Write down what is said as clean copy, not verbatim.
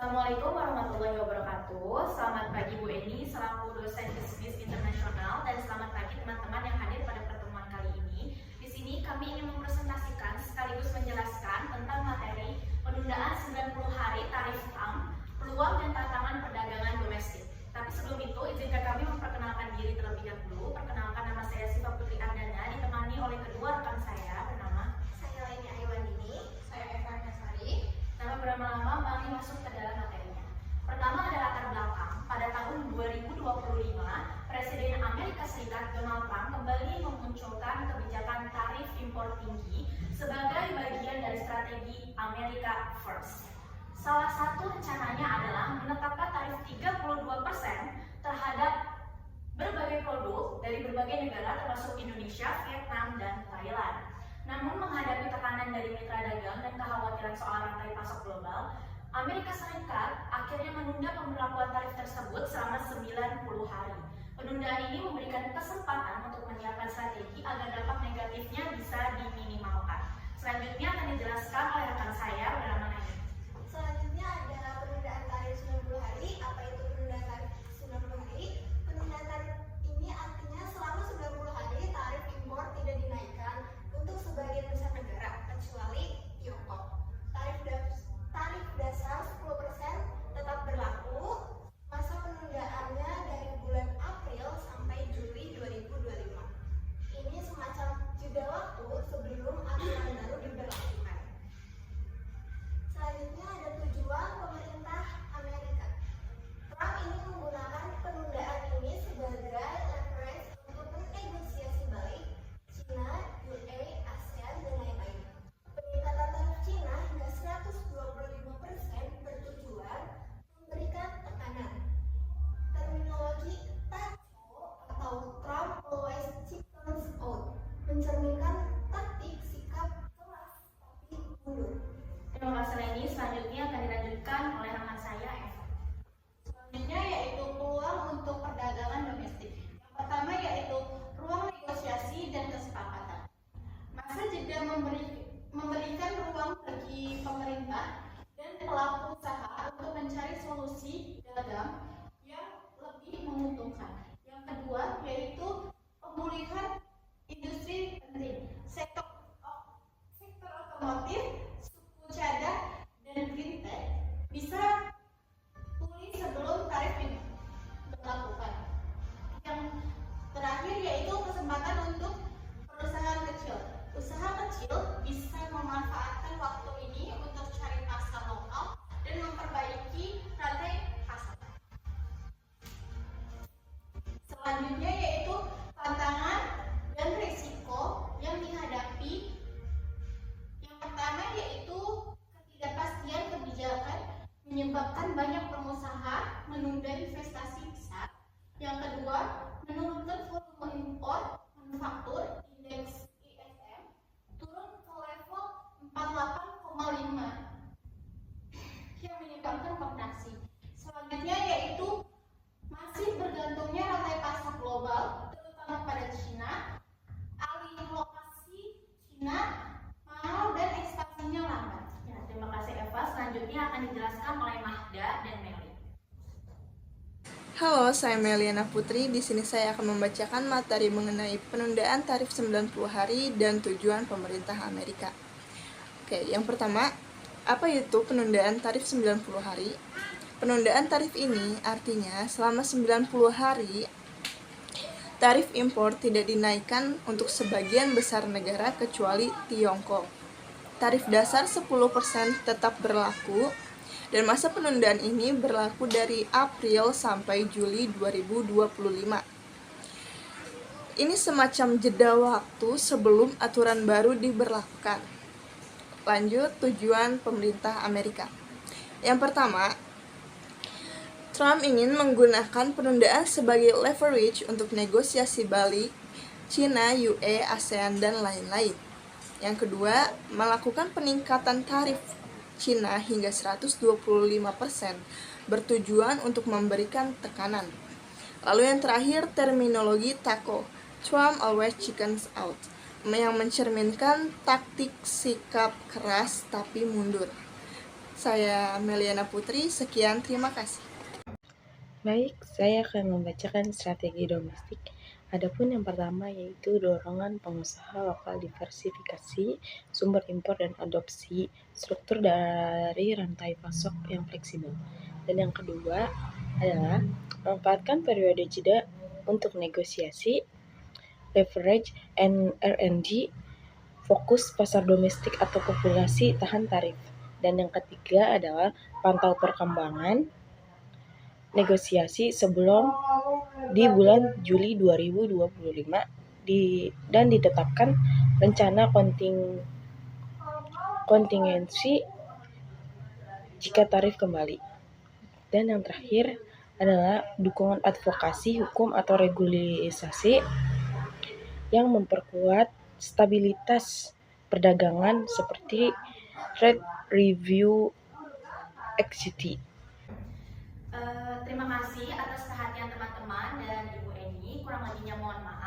Assalamualaikum warahmatullahi wabarakatuh. Selamat pagi Bu Eni, selaku dosen bisnis internasional, dan selamat pagi teman-teman yang hadir pada pertemuan kali ini. Di sini kami ingin mempresentasikan sekaligus menjelaskan tentang materi penundaan 90 hari tarif TAM, peluang dan tantangan perdagangan domestik. Tapi sebelum itu, izinkan kami memperkenalkan diri terlebih dahulu. Perkenalkan, nama saya Siva Putri Ardana, ditemani oleh kedua rekan saya bernama Saya Laini Aiwandini. Saya Eva Nasari. Tanpa berlama-lama, mari masuk ke dalam materinya. Pertama ada latar belakang. Pada tahun 2025, Presiden Amerika Serikat Donald Trump kembali memunculkan kebijakan tarif impor tinggi sebagai bagian dari strategi America First. Salah satu rencananya adalah menetapkan tarif 32% terhadap berbagai produk dari berbagai negara termasuk Indonesia, Vietnam, dan Thailand. Namun menghadapi tekanan dari mitra dagang dan kekhawatiran soal rantai pasok global, Amerika Serikat akhirnya menunda pemberlakuan tarif tersebut selama 90 hari. Penundaan ini memberikan kesempatan untuk menyiapkan strategi agar dampak negatifnya bisa diminimalkan. Selanjutnya akan dijelaskan oleh rekan saya bernama Naim. Selanjutnya ada penundaan tarif 90 hari. Apa itu penundaan tarif 90 hari? Penundaan tarif ini artinya selama 90 hari tarif impor tidak dinaikkan untuk sebagian besar negara kecuali Tiongkok. Tarif dasar 10% tetap berlaku. Masa penundaannya dari bulan April sampai Juli 2025. Ini semacam jeda waktu sebelum aturan baru diberlakukan. Selanjutnya ada tujuan pemerintah Amerika. Trump ini menggunakan penundaan ini sebagai leverage untuk menegosiasi balik China, UE, ASEAN, dan lain-lain. Peningkatan tarif China hingga 125% bertujuan memberikan tekanan. Terminologi TACO atau Trump always chickens out mencerminkan taktik sikap keras tapi mundur. Terima kasih Leni. Selanjutnya akan dilanjutkan oleh rekan saya Eva. Selanjutnya yaitu peluang untuk perdagangan domestik. Yang pertama yaitu ruang negosiasi dan kesepakatan. Masa jeda memberikan ruang bagi pemerintah dan pelaku usaha untuk mencari solusi dagang yang lebih menguntungkan. Yang kedua yaitu pemulihan industri penting. Sektor otomotif, suku cadang, dan green tech bisa pulih sebelum tarif ini diberlakukan. Yang terakhir yaitu kesempatan untuk perusahaan kecil. Usaha kecil bisa memanfaatkan waktu ini untuk cari pasar lokal dan memperbaiki rantai pasar. Selanjutnya yaitu tantangan dan risiko yang dihadapi. Yang pertama yaitu ketidakpastian kebijakan menyebabkan banyak pengusaha menunda investasi besar. Yang kedua, menurunkan volume impor manufaktur indeks ISM turun ke level 48,5 yang menyebabkan stagnasi. Selanjutnya yaitu masih bergantungnya rantai pasar global terutama pada China, alih lokasi China mahal dan ekspansinya lambat. Ya, terima kasih Eva. Selanjutnya akan dijelaskan oleh Mahda dan Meli. Halo, saya Meliana Putri. Di sini saya akan membacakan materi mengenai penundaan tarif 90 hari dan tujuan pemerintah Amerika. Oke, yang pertama, apa itu penundaan tarif 90 hari? Penundaan tarif ini artinya selama 90 hari tarif impor tidak dinaikkan untuk sebagian besar negara kecuali Tiongkok. Tarif dasar 10% tetap berlaku dan masa penundaan ini berlaku dari April sampai Juli 2025. Ini semacam jeda waktu sebelum aturan baru diberlakukan. Lanjut, tujuan pemerintah Amerika. Yang pertama, Trump ingin menggunakan penundaan sebagai leverage untuk negosiasi balik China, UE, ASEAN, dan lain-lain. Yang kedua, melakukan peningkatan tarif China hingga 125% bertujuan untuk memberikan tekanan. Lalu yang terakhir, terminologi TACO, Trump always chickens out, yang mencerminkan taktik sikap keras tapi mundur. Saya Meliana Putri, sekian, terima kasih. Baik, saya akan membacakan strategi domestik. Adapun yang pertama yaitu dorongan pengusaha lokal, diversifikasi sumber impor dan adopsi struktur dari rantai pasok yang fleksibel. Dan yang kedua adalah manfaatkan periode jeda untuk negosiasi, leverage and R&D, fokus pasar domestik atau populasi tahan tarif. Dan yang ketiga adalah pantau perkembangan negosiasi sebelum di bulan Juli 2025 dan ditetapkan rencana kontingensi jika tarif kembali. Dan yang terakhir adalah dukungan advokasi hukum atau regulasi yang memperkuat stabilitas perdagangan seperti Trade Review XCT. Terima kasih atas perhatian teman-teman dan Ibu Eni. Kurang lebihnya mohon maaf.